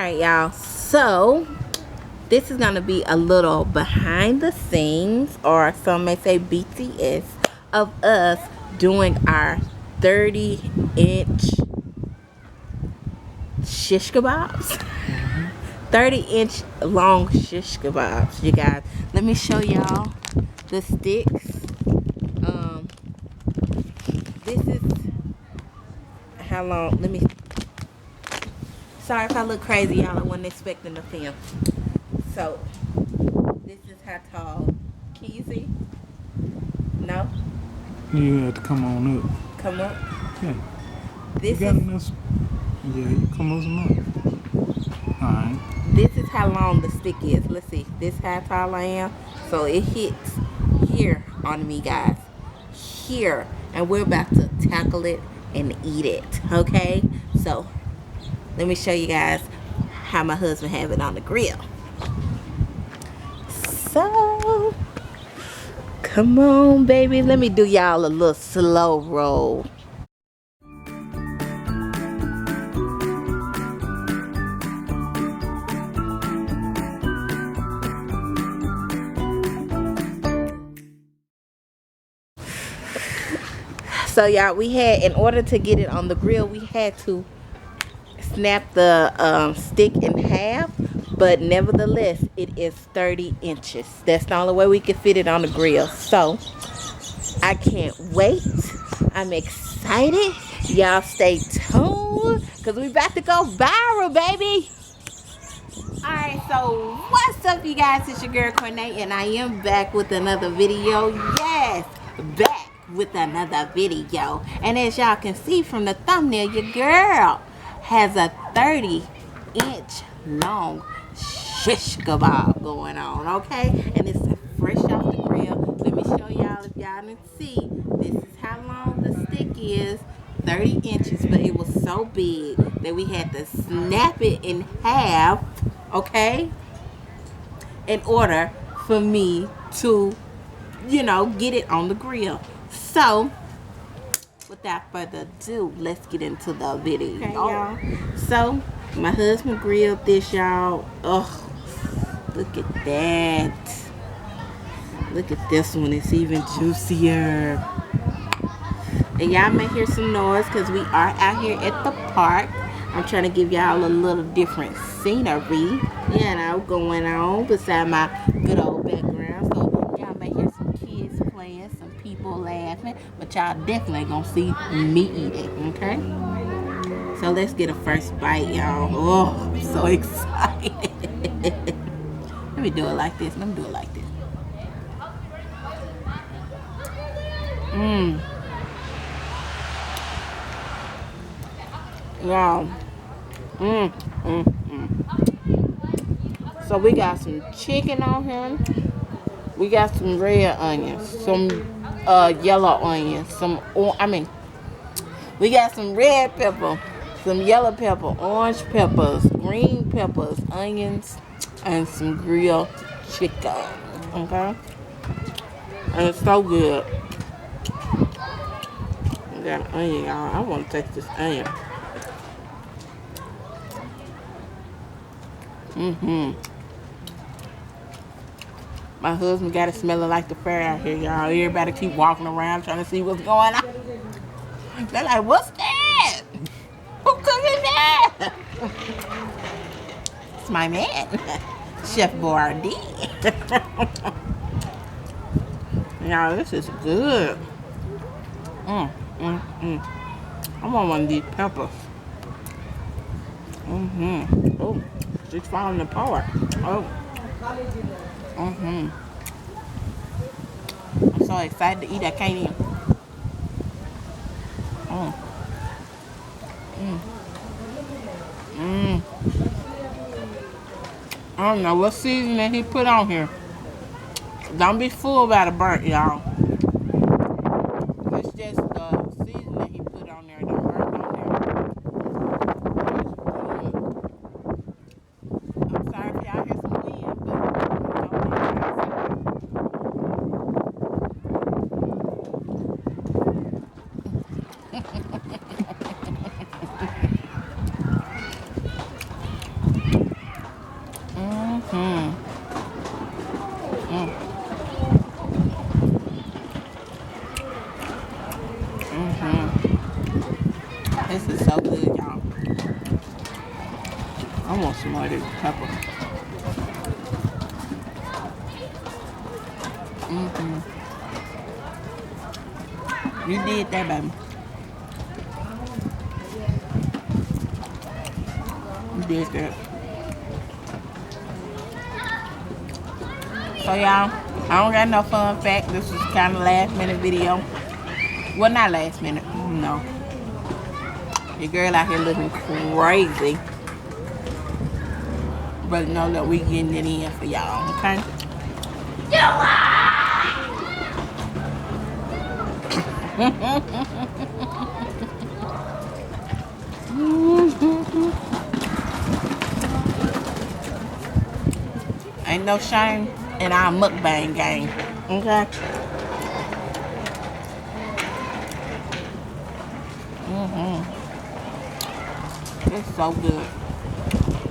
Alright, y'all. So, this is going to be a little behind the scenes, or some may say BTS, of us doing our 30-inch shish kebabs. 30-inch long shish kebabs, you guys. Let me show y'all the sticks. This is how long. Let me. Sorry if I look crazy, y'all. I wasn't expecting the film. So, this is how tall. Can you see? No? You have to come on up. Come up? Yeah. This you got is... enough. Yeah, you come on up. Alright. This is how long the stick is. Let's see. This how tall I am. So, it hits here on me, guys. Here. And we're about to tackle it and eat it. Okay? So, let me show you guys how my husband have it on the grill. So, come on, baby. Let me do y'all a little slow roll. So, y'all, we had, in order to get it on the grill, we had to snap the stick in half. But nevertheless, it is 30 inches. That's the only way we can fit it on the grill. So, I can't wait. I'm excited. Y'all stay tuned, because we about to go viral, baby. Alright, so what's up, you guys? It's your girl, COURTENAY, and I am back with another video. Yes, back with another video. And as y'all can see from the thumbnail, your girl has a 30-inch long shish kebab going on, okay? And it's fresh off the grill. Let me show y'all, if y'all didn't see. This is how long the stick is. 30 inches, but it was so big that we had to snap it in half, okay, in order for me to, you know, get it on the grill. So, without further ado, let's get into the video. Okay, y'all. So, my husband grilled this, y'all. Oh, look at that. Look at this one. It's even juicier. And y'all may hear some noise because we are out here at the park. I'm trying to give y'all a little different scenery, you know, going on beside my good old background. So y'all may hear some kids playing, some people laughing, but y'all definitely gonna see me eating, okay? So let's get a first bite, y'all. Oh, I'm so excited. Let me do it like this. Let me do it like this. Wow. So we got some chicken on here. We got some red onions, some yellow onions, we got some red pepper, some yellow pepper, orange peppers, green peppers, onions, and some grilled chicken. Okay? And it's so good. We got an onion, y'all. I want to taste this onion. My husband got it smelling like the fair out here, y'all. Everybody keep walking around trying to see what's going on. They're like, what's that? Who cooking that? It's my man, Chef Boyardee. Y'all, this is good. I want one of these peppers. Oh, she's falling apart. Oh. I'm so excited to eat. I can't eat. I don't know what seasoning he put on here. Don't be fooled by the burnt, y'all. It's just the seasoning he put on there, the burnt on there. I'm sorry if y'all hear some wind, but I want some more of this pepper. You did that, baby. You did that. So y'all, I don't got no fun fact. This is kind of last minute video. Well, not last minute. No. Your girl out here looking crazy. But know that we getting it in for y'all, okay? Ain't no shame in our mukbang game, okay? It's so good.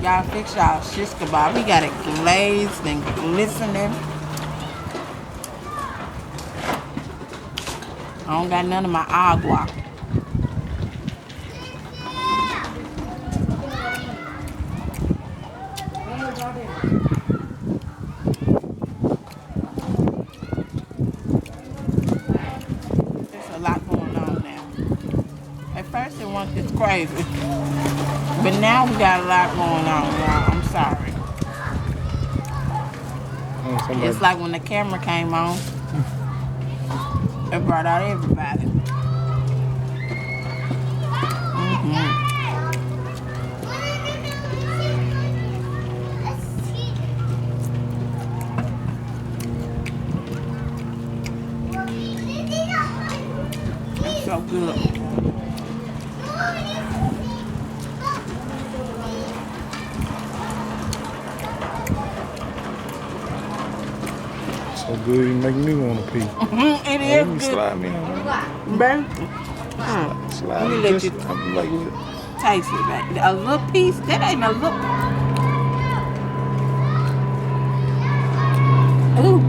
Y'all fix y'all shish kebab. We got it glazed and glistening. I don't got none of my agua. There's a lot going on now. At first it wasn't this crazy. But now we got a lot going on, y'all. I'm sorry. It's like when the camera came on, it brought out everybody. It's so good. So good, you make me want to pee. It is good. Slide me on. Baby. Slide Let me me. let Just, you I'm like, taste it, baby. A little piece. That ain't a little. Ooh.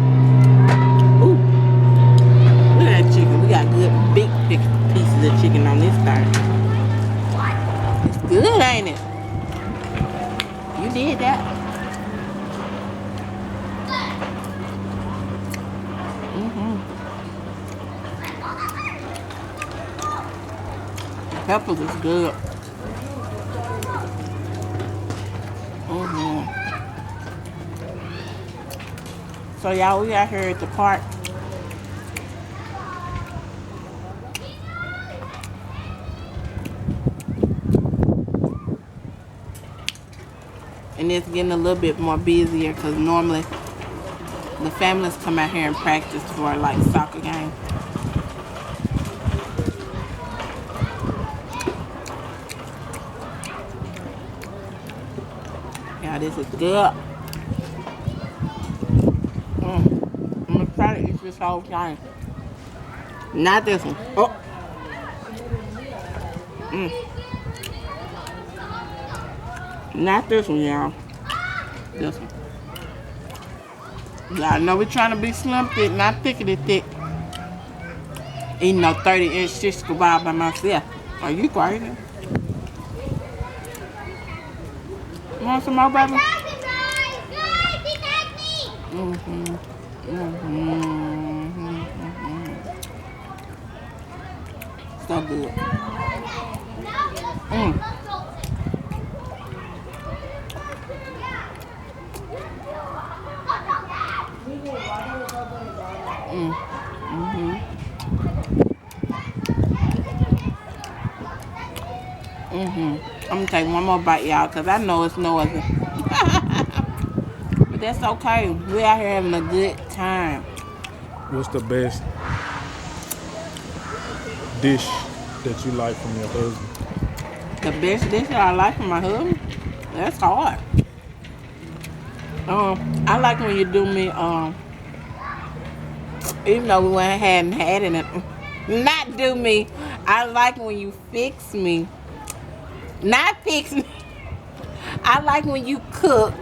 Ooh. Look at that chicken. We got good big pieces of chicken on this thing. It's good, ain't it? You did that. Peppers is good. So y'all, we out here at the park. And it's getting a little bit more busier because normally the families come out here and practice for like soccer game. Yeah, this is good. I'm excited to eat this whole thing. Not this one. Oh. Not this one, y'all. This one. Y'all know we trying to be slim thick, not thickety thick. Eating no 30-inch shish kebab by myself. Are you crazy? You want some more, baby? So good. I'm gonna take one more bite, y'all, because I know it's noisy. But that's okay. We out here having a good time. what's the best dish that you like from your husband? The best dish that I like from my husband? That's hard. I like when you do me, even though we hadn't had it, not do me. I like when you fix me. Not fix me. I like when you cook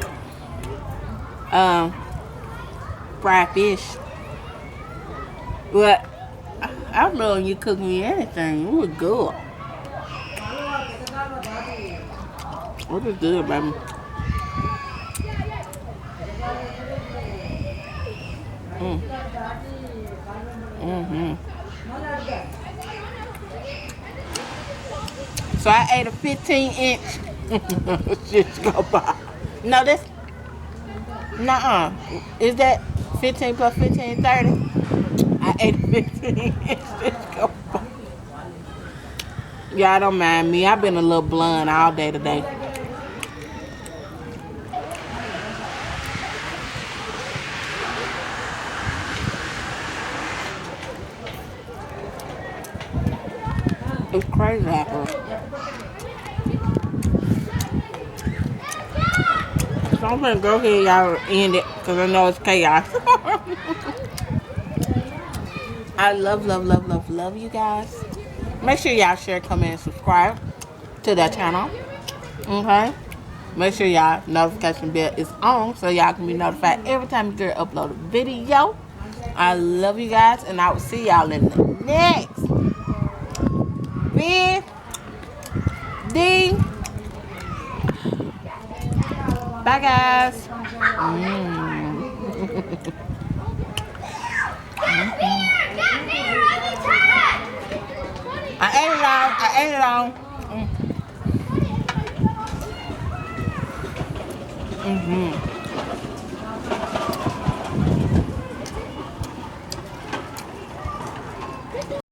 fried fish. But I love when you cook me anything. It was good. It was good, baby. So I ate a 15-inch shish kebab. No, this, nuh-uh. Is that 15 plus 15, 30? I ate a 15-inch shish kebab. Y'all don't mind me. I've been a little blunt all day today. It's crazy out here. So I'm gonna go ahead, y'all, end it, because I know it's chaos. I love, love, love, love, love you guys. Make sure y'all share, comment, and subscribe to that channel. Okay? Make sure y'all notification bell is on so y'all can be notified every time you girl upload a video. I love you guys, and I will see y'all in the next video. Bye, guys. I ate it all. I ate it all.